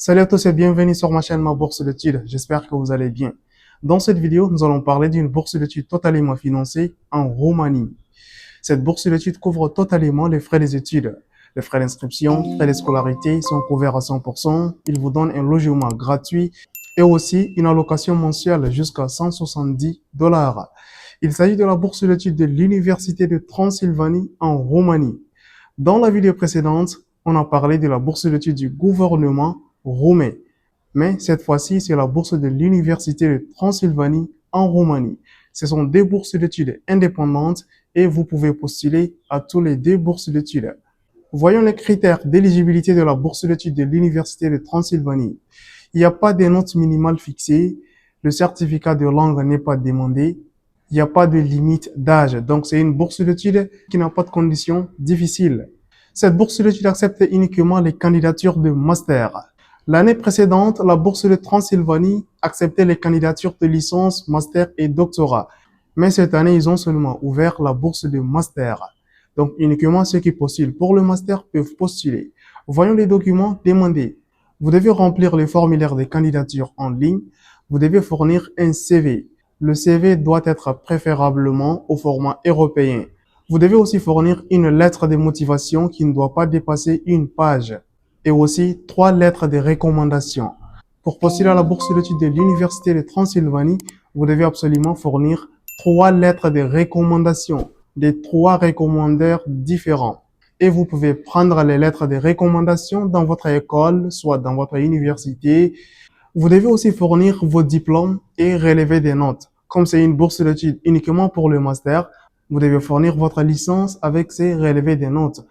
Salut à tous et bienvenue sur ma chaîne Ma Bourse d'études. J'espère que vous allez bien. Dans cette vidéo, nous allons parler d'une bourse d'études totalement financée en Roumanie. Cette bourse d'études couvre totalement les frais des études. Les frais d'inscription, frais de scolarité sont couverts à 100%. Ils vous donnent un logement gratuit et aussi une allocation mensuelle jusqu'à 170 $. Il s'agit de la bourse d'études de l'Université de Transylvanie en Roumanie. Dans la vidéo précédente, on a parlé de la bourse d'études du gouvernement roumain. Mais cette fois-ci, c'est la bourse de l'Université de Transylvanie en Roumanie. Ce sont deux bourses d'études indépendantes et vous pouvez postuler à tous les deux bourses d'études. Voyons les critères d'éligibilité de la bourse d'études de l'Université de Transylvanie. Il n'y a pas de notes minimales fixées. Le certificat de langue n'est pas demandé. Il n'y a pas de limite d'âge. Donc, c'est une bourse d'études qui n'a pas de conditions difficiles. Cette bourse d'études accepte uniquement les candidatures de master. L'année précédente, la bourse de Transylvanie acceptait les candidatures de licence, master et doctorat. Mais cette année, ils ont seulement ouvert la bourse de master. Donc, uniquement ceux qui postulent pour le master peuvent postuler. Voyons les documents demandés. Vous devez remplir le formulaire de candidature en ligne. Vous devez fournir un CV. Le CV doit être préférablement au format européen. Vous devez aussi fournir une lettre de motivation qui ne doit pas dépasser une page et aussi 3 lettres de recommandation. Pour postuler à la bourse d'études de l'Université de Transylvanie, vous devez absolument fournir 3 lettres de recommandation des 3 recommandeurs différents. Et vous pouvez prendre les lettres de recommandation dans votre école, soit dans votre université. Vous devez aussi fournir vos diplômes et relever des notes. Comme c'est une bourse d'études uniquement pour le master, vous devez fournir votre licence avec ces relevés des notes.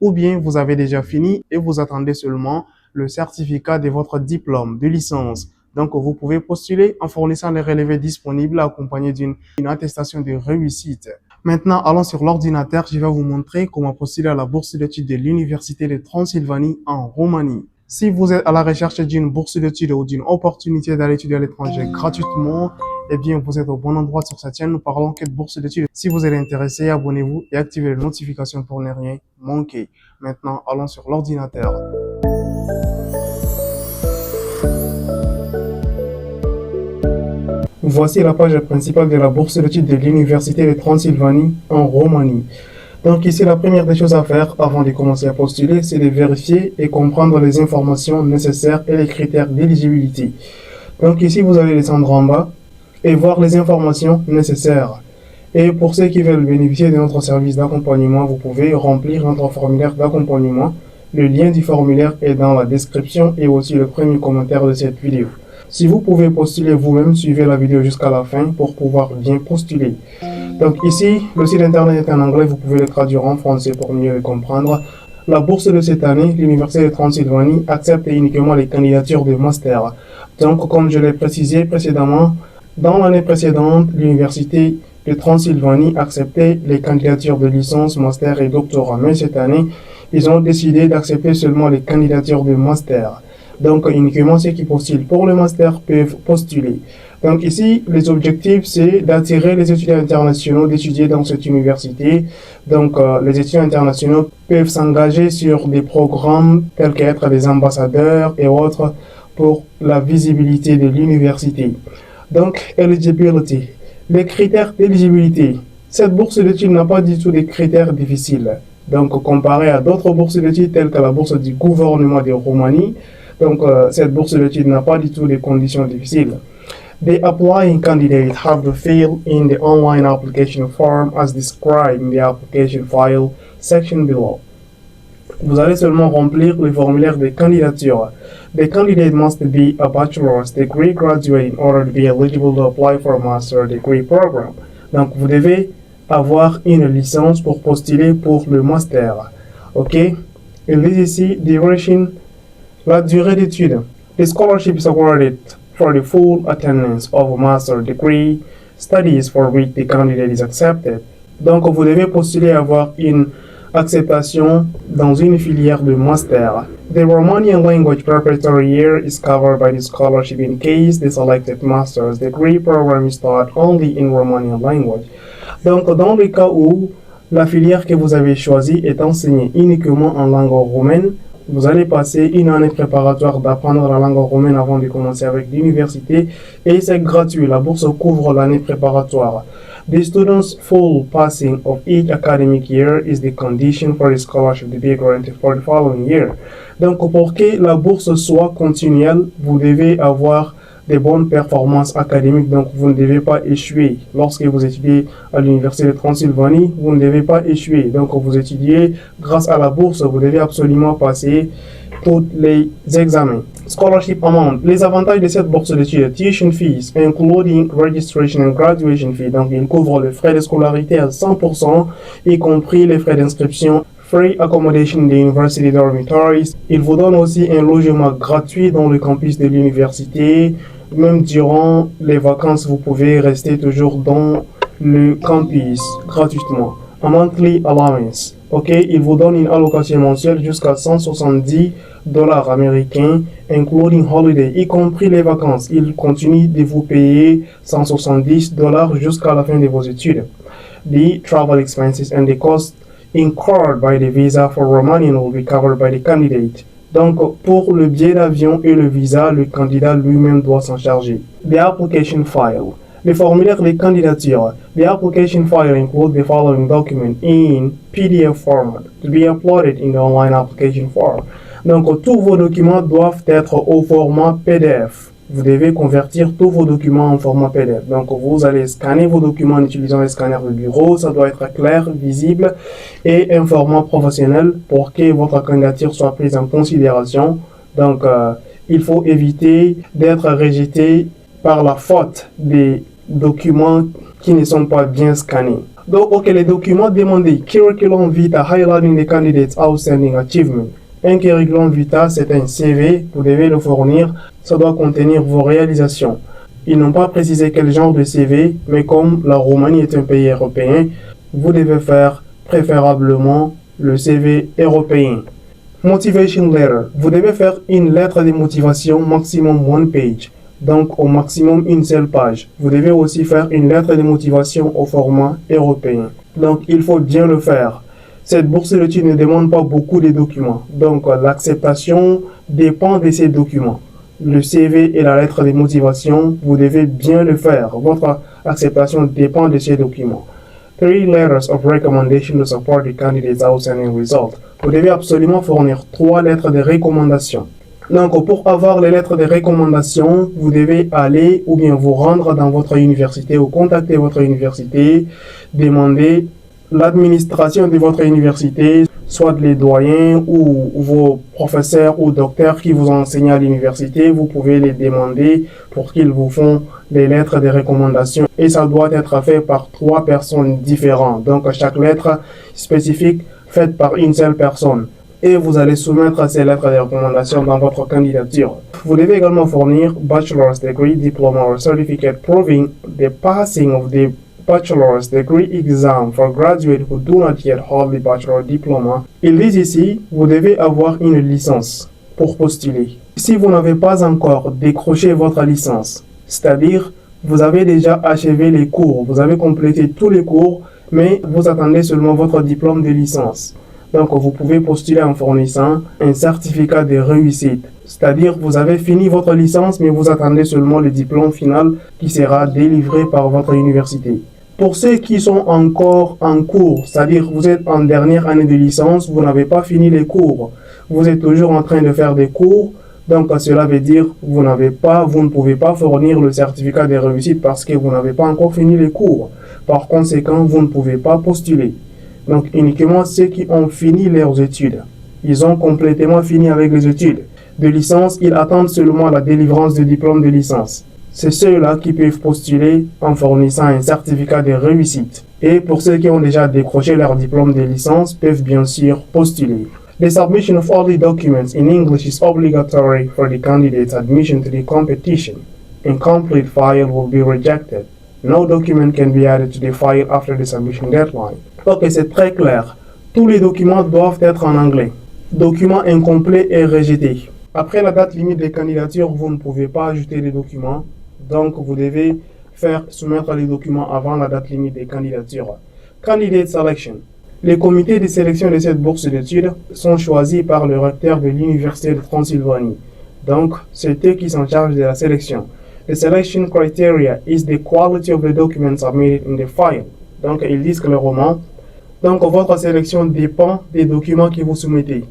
Ou bien vous avez déjà fini et vous attendez seulement le certificat de votre diplôme de licence. Donc, vous pouvez postuler en fournissant les relevés disponibles accompagnés d'une attestation de réussite. Maintenant, allons sur l'ordinateur. Je vais vous montrer comment postuler à la bourse d'études de l'Université de Transylvanie en Roumanie. Si vous êtes à la recherche d'une bourse d'études ou d'une opportunité d'aller étudier à l'étranger gratuitement, eh bien, vous êtes au bon endroit sur cette chaîne. Nous parlons que de bourse d'études. Si vous êtes intéressé, abonnez-vous et activez les notifications pour ne rien manquer. Maintenant, allons sur l'ordinateur. Voici la page principale de la bourse d'études de l'Université de Transylvanie en Roumanie. Donc ici, la première des choses à faire avant de commencer à postuler, c'est de vérifier et comprendre les informations nécessaires et les critères d'éligibilité. Donc ici, vous allez descendre en bas et voir les informations nécessaires. Et pour ceux qui veulent bénéficier de notre service d'accompagnement, vous pouvez remplir notre formulaire d'accompagnement. Le lien du formulaire est dans la description et aussi le premier commentaire de cette vidéo. Si vous pouvez postuler vous-même, suivez la vidéo jusqu'à la fin pour pouvoir bien postuler. Donc ici, le site internet est en anglais, vous pouvez le traduire en français pour mieux le comprendre. La bourse de cette année, l'Université de Transylvanie accepte uniquement les candidatures de master. Donc, comme je l'ai précisé précédemment, dans l'année précédente, l'Université de Transylvanie acceptait les candidatures de licence, master et doctorat. Mais cette année, ils ont décidé d'accepter seulement les candidatures de master. Donc, uniquement ceux qui postulent pour le master peuvent postuler. Donc ici, les objectifs, c'est d'attirer les étudiants internationaux d'étudier dans cette université. Donc, les étudiants internationaux peuvent s'engager sur des programmes tels qu'être des ambassadeurs et autres pour la visibilité de l'université. Donc, eligibility. Les critères d'éligibilité. Cette bourse d'études n'a pas du tout de critères difficiles. Donc, comparé à d'autres bourses d'études telles que la bourse du gouvernement de Roumanie, donc cette bourse d'études n'a pas du tout de conditions difficiles. The applying candidate have to fill in the online application form as described in the application file section below. Vous allez seulement remplir le formulaire de candidature. The candidate must be a bachelor's degree graduate in order to be eligible to apply for a master's degree program. Donc, vous devez avoir une licence pour postuler pour le master. OK? Il dit ici, duration, la durée d'études. The scholarship is awarded for the full attendance of a master's degree studies for which the candidate is accepted. Donc, vous devez postuler à avoir une acceptation dans une filière de master. The Romanian language preparatory year is covered by the scholarship in case the selected master's degree program is taught only in Romanian language. Donc, dans le cas où la filière que vous avez choisie est enseignée uniquement en langue roumaine, Vous allez passer une année préparatoire d'apprendre la langue roumaine avant de commencer avec l'université et c'est gratuit. La bourse couvre l'année préparatoire. The student's full passing of each academic year is the condition for the scholarship to be granted for the following year. Donc, pour que la bourse soit continuelle, vous devez avoir des bonnes performances académiques, donc vous ne devez pas échouer. Lorsque vous étudiez à l'Université de Transylvanie, vous ne devez pas échouer. Donc, vous étudiez grâce à la bourse, vous devez absolument passer tous les examens. Scholarship amount. Les avantages de cette bourse d'études. Tuition fees, including registration and graduation fees. Donc, il couvre les frais de scolarité à 100%, y compris les frais d'inscription. Free accommodation in the university dormitories. Il vous donne aussi un logement gratuit dans le campus de l'université. Même durant les vacances, vous pouvez rester toujours dans le campus gratuitement. A monthly allowance. Ok, il vous donne une allocation mensuelle jusqu'à $170 américains, including holiday, y compris les vacances. Il continue de vous payer $170 jusqu'à la fin de vos études. The travel expenses and the cost incurred by the visa for Romanian will be covered by the candidate. Donc, pour le billet d'avion et le visa, le candidat lui-même doit s'en charger. The application file. Le formulaire de candidature. The application file includes the following document in PDF format to be uploaded in the online application form. Donc, tous vos documents doivent être au format PDF. Vous devez convertir tous vos documents en format PDF. Donc, vous allez scanner vos documents en utilisant les scanners de bureau. Ça doit être clair, visible et un format professionnel pour que votre candidature soit prise en considération. Donc, il faut éviter d'être rejeté par la faute des documents qui ne sont pas bien scannés. Donc, ok, les documents demandés. Curriculum vitae highlighting the candidate's outstanding achievement. Un curriculum vitae, c'est un CV, vous devez le fournir, ça doit contenir vos réalisations. Ils n'ont pas précisé quel genre de CV, mais comme la Roumanie est un pays européen, vous devez faire préférablement le CV européen. Motivation letter. Vous devez faire une lettre de motivation maximum one page, donc au maximum une seule page. Vous devez aussi faire une lettre de motivation au format européen. Donc il faut bien le faire. Cette bourse d'études ne demande pas beaucoup de documents, donc l'acceptation dépend de ces documents. Le CV et la lettre de motivation, vous devez bien le faire. Votre acceptation dépend de ces documents. 3 letters of recommendation to support the candidate's outstanding result. Vous devez absolument fournir 3 lettres de recommandation. Donc, pour avoir les lettres de recommandation, vous devez aller ou bien vous rendre dans votre université ou contacter votre université, demander l'administration de votre université, soit les doyens ou vos professeurs ou docteurs qui vous ont enseigné à l'université, vous pouvez les demander pour qu'ils vous font les lettres de recommandation. Et ça doit être fait par 3 personnes différentes. Donc, chaque lettre spécifique faite par une seule personne. Et vous allez soumettre ces lettres de recommandation dans votre candidature. Vous devez également fournir bachelor's degree, diploma or certificate proving the passing of the bachelor's degree exam for graduates who do not yet hold the bachelor diploma. Ils disent ici, vous devez avoir une licence pour postuler. Si vous n'avez pas encore décroché votre licence, c'est-à-dire vous avez déjà achevé les cours, vous avez complété tous les cours, mais vous attendez seulement votre diplôme de licence. Donc, vous pouvez postuler en fournissant un certificat de réussite. C'est-à-dire, vous avez fini votre licence, mais vous attendez seulement le diplôme final qui sera délivré par votre université. Pour ceux qui sont encore en cours, c'est-à-dire vous êtes en dernière année de licence, vous n'avez pas fini les cours, vous êtes toujours en train de faire des cours, donc cela veut dire vous ne pouvez pas fournir le certificat de réussite parce que vous n'avez pas encore fini les cours. Par conséquent, vous ne pouvez pas postuler. Donc uniquement ceux qui ont fini leurs études. Ils ont complètement fini avec les études de licence, ils attendent seulement la délivrance du diplôme de licence. C'est ceux-là qui peuvent postuler en fournissant un certificat de réussite. Et pour ceux qui ont déjà décroché leur diplôme de licence, peuvent bien sûr postuler. The submission of all the documents in English is obligatory for the candidate's admission to the competition. Incomplete file will be rejected. No document can be added to the file after the submission deadline. Ok, c'est très clair. Tous les documents doivent être en anglais. Document incomplet est rejeté. Après la date limite des candidatures, vous ne pouvez pas ajouter des documents. Donc, vous devez soumettre les documents avant la date limite des candidatures. Candidate selection. Les comités de sélection de cette bourse d'études sont choisis par le recteur de l'Université de Transylvanie. Donc, c'est eux qui s'en chargent de la sélection. The selection criteria is the quality of the documents submitted in the file. Donc, ils disent clairement. Donc, votre sélection dépend des documents que vous soumettez.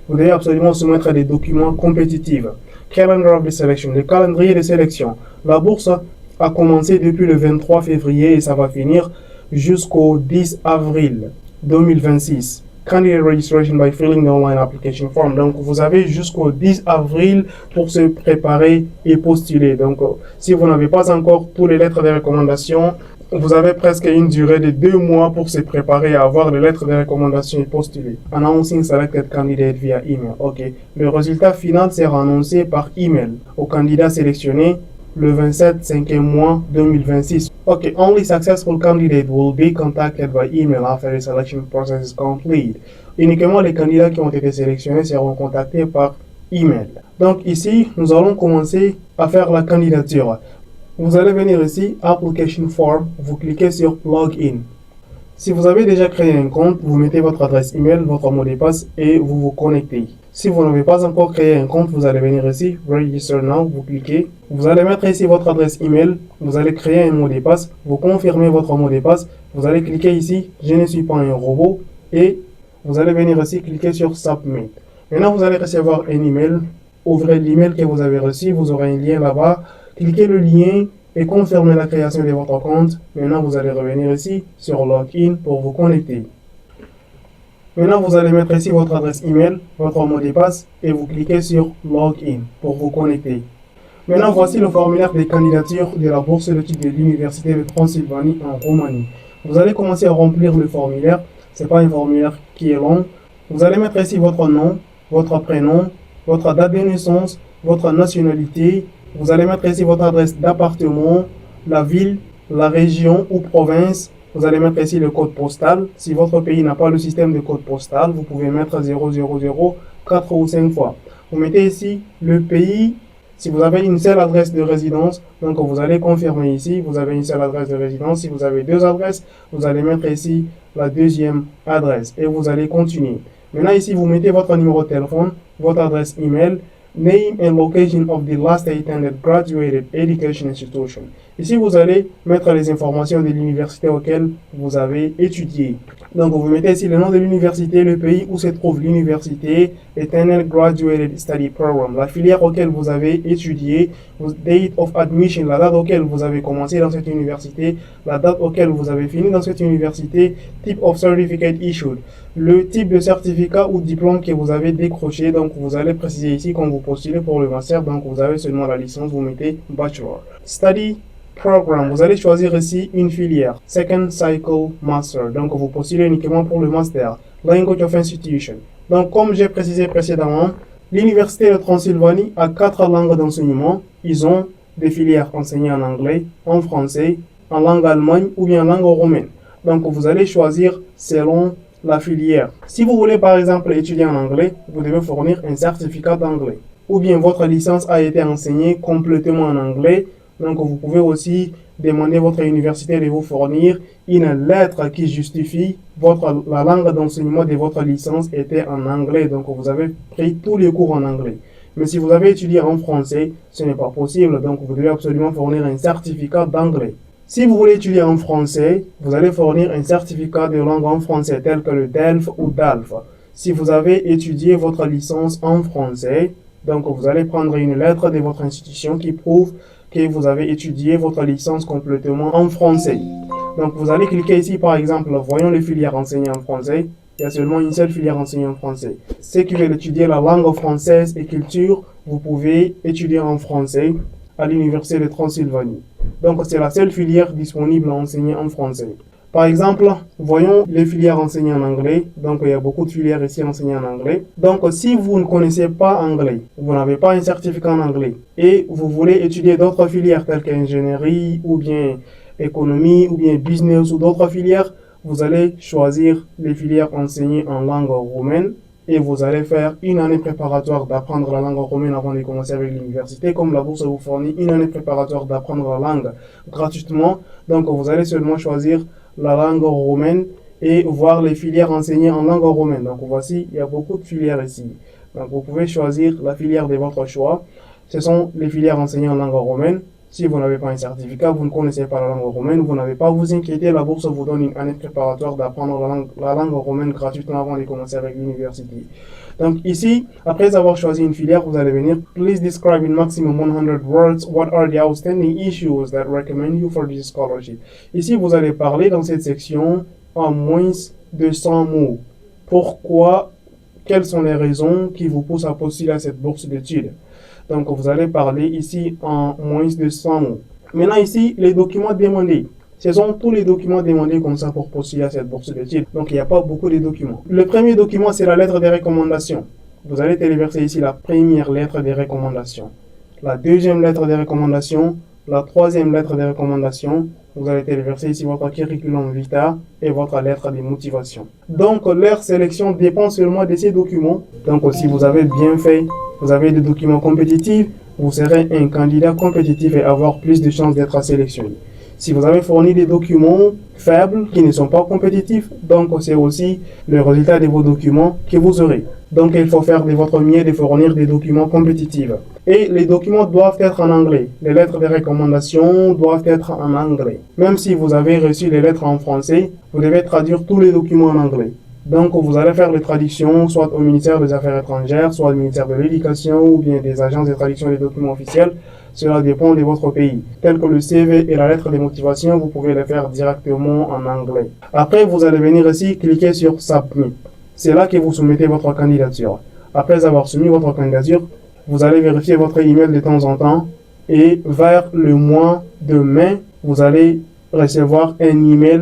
Vous devez absolument soumettre des documents compétitifs. Calendar of the selection, le calendrier de sélection. La bourse a commencé depuis le 23 février et ça va finir jusqu'au 10 avril 2026. Candidate registration by filling the online application form. Donc, vous avez jusqu'au 10 avril pour se préparer et postuler. Donc, si vous n'avez pas encore toutes les lettres de recommandation, vous avez presque une durée de 2 mois pour se préparer à avoir les lettres de recommandation et postuler. Announcing selected candidate via email. OK. Le résultat final sera annoncé par email aux candidats sélectionnés le 27 5e mois 2026. OK. Only successful candidate will be contacted by email after the selection process is complete. Uniquement les candidats qui ont été sélectionnés seront contactés par email. Donc ici, nous allons commencer à faire la candidature. Vous allez venir ici, Application Form, vous cliquez sur Login. Si vous avez déjà créé un compte, vous mettez votre adresse email, votre mot de passe et vous vous connectez. Si vous n'avez pas encore créé un compte, vous allez venir ici, Register Now, vous cliquez. Vous allez mettre ici votre adresse email, vous allez créer un mot de passe, vous confirmez votre mot de passe, vous allez cliquer ici, je ne suis pas un robot et vous allez venir ici, cliquer sur Submit. Maintenant, vous allez recevoir un email, ouvrez l'email que vous avez reçu, vous aurez un lien là-bas. Cliquez le lien et confirmez la création de votre compte. Maintenant, vous allez revenir ici sur Login pour vous connecter. Maintenant, vous allez mettre ici votre adresse email, votre mot de passe et vous cliquez sur Login pour vous connecter. Maintenant, voici le formulaire de candidature de la bourse d'études de l'Université de Transylvanie en Roumanie. Vous allez commencer à remplir le formulaire. Ce n'est pas un formulaire qui est long. Vous allez mettre ici votre nom, votre prénom, votre date de naissance, votre nationalité. Vous allez mettre ici votre adresse d'appartement, la ville, la région ou province. Vous allez mettre ici le code postal. Si votre pays n'a pas le système de code postal, vous pouvez mettre 000 4 ou 5 fois. Vous mettez ici le pays. Si vous avez une seule adresse de résidence, donc vous allez confirmer ici, vous avez une seule adresse de résidence. Si vous avez deux adresses, vous allez mettre ici la deuxième adresse et vous allez continuer. Maintenant ici, vous mettez votre numéro de téléphone, votre adresse email, name and location of the last attended graduated education institution. Ici, vous allez mettre les informations de l'université auquel vous avez étudié. Donc, vous mettez ici le nom de l'université, le pays où se trouve l'université, attended graduated study program, la filière auquel vous avez étudié, date of admission, la date auquel vous avez commencé dans cette université, la date auquel vous avez fini dans cette université, type of certificate issued, le type de certificat ou diplôme que vous avez décroché. Donc, vous allez préciser ici quand vous postulez pour le master, donc vous avez seulement la licence, vous mettez bachelor. Study program, vous allez choisir ici une filière, second cycle master, donc vous postulez uniquement pour le master. Language of institution, donc comme j'ai précisé précédemment, l'Université de Transylvanie a 4 langues d'enseignement. Ils ont des filières enseignées en anglais, en français, en langue allemande ou bien en langue roumaine. Donc vous allez choisir selon la filière. Si vous voulez par exemple étudier en anglais, vous devez fournir un certificat d'anglais. Ou bien votre licence a été enseignée complètement en anglais. Donc vous pouvez aussi demander à votre université de vous fournir une lettre qui justifie la langue d'enseignement de votre licence était en anglais. Donc vous avez pris tous les cours en anglais. Mais si vous avez étudié en français, ce n'est pas possible. Donc vous devez absolument fournir un certificat d'anglais. Si vous voulez étudier en français, vous allez fournir un certificat de langue en français tel que le DELF ou DALF. Si vous avez étudié votre licence en français, donc vous allez prendre une lettre de votre institution qui prouve que vous avez étudié votre licence complètement en français. Donc vous allez cliquer ici par exemple, voyons les filières enseignées en français. Il y a seulement une seule filière enseignée en français. Ceux qui veulent étudier la langue française et culture, vous pouvez étudier en français à l'Université de Transylvanie. Donc c'est la seule filière disponible à enseigner en français. Par exemple, voyons les filières enseignées en anglais. Donc, il y a beaucoup de filières ici enseignées en anglais. Donc, si vous ne connaissez pas anglais, vous n'avez pas un certificat en anglais et vous voulez étudier d'autres filières telles qu'ingénierie ou bien économie ou bien business ou d'autres filières, vous allez choisir les filières enseignées en langue roumaine et vous allez faire une année préparatoire d'apprendre la langue roumaine avant de commencer avec l'université. Comme la bourse vous fournit une année préparatoire d'apprendre la langue gratuitement, donc vous allez seulement choisir la langue roumaine et voir les filières enseignées en langue roumaine. Donc voici, il y a beaucoup de filières ici. Donc vous pouvez choisir la filière de votre choix. Ce sont les filières enseignées en langue roumaine. Si vous n'avez pas un certificat, vous ne connaissez pas la langue roumaine, vous n'avez pas à vous inquiéter, la bourse vous donne une année préparatoire d'apprendre la langue roumaine gratuitement avant de commencer avec l'université. Donc ici, après avoir choisi une filière, vous allez venir, please describe in maximum 100 words what are the outstanding issues that recommend you for this scholarship. Ici, vous allez parler dans cette section en moins de 100 mots. Pourquoi, quelles sont les raisons qui vous poussent à postuler à cette bourse d'études? Donc, vous allez parler ici en moins de 100 mots. Maintenant, ici, les documents demandés. Ce sont tous les documents demandés comme ça pour postuler à cette bourse d'études. Donc, il n'y a pas beaucoup de documents. Le premier document, c'est la lettre de recommandation. Vous allez téléverser ici la première lettre de recommandation, la deuxième lettre de recommandation, la troisième lettre de recommandation. Vous allez téléverser ici votre curriculum vitae et votre lettre de motivation. Donc, leur sélection dépend seulement de ces documents. Donc, si vous avez bien fait, vous avez des documents compétitifs, vous serez un candidat compétitif et avoir plus de chances d'être sélectionné. Si vous avez fourni des documents faibles qui ne sont pas compétitifs, donc c'est aussi le résultat de vos documents que vous aurez. Donc il faut faire de votre mieux de fournir des documents compétitifs. Et les documents doivent être en anglais. Les lettres de recommandation doivent être en anglais. Même si vous avez reçu les lettres en français, vous devez traduire tous les documents en anglais. Donc, vous allez faire les traductions, soit au ministère des Affaires étrangères, soit au ministère de l'Éducation, ou bien des agences de traduction des documents officiels. Cela dépend de votre pays. Tel que le CV et la lettre de motivation, vous pouvez les faire directement en anglais. Après, vous allez venir ici, cliquer sur Submit. C'est là que vous soumettez votre candidature. Après avoir soumis votre candidature, vous allez vérifier votre email de temps en temps et vers le mois de mai, vous allez recevoir un email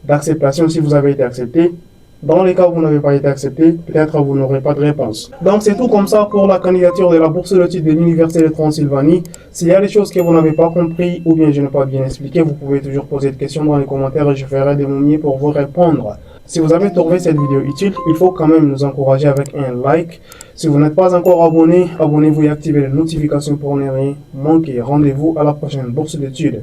d'acceptation si vous avez été accepté. Dans les cas où vous n'avez pas été accepté, peut-être vous n'aurez pas de réponse. Donc c'est tout comme ça pour la candidature de la bourse d'études de l'Université de Transylvanie. S'il y a des choses que vous n'avez pas compris ou bien je n'ai pas bien expliqué, vous pouvez toujours poser des questions dans les commentaires et je ferai de mon mieux pour vous répondre. Si vous avez trouvé cette vidéo utile, il faut quand même nous encourager avec un like. Si vous n'êtes pas encore abonné, abonnez-vous et activez les notifications pour ne rien manquer. Rendez-vous à la prochaine bourse d'études.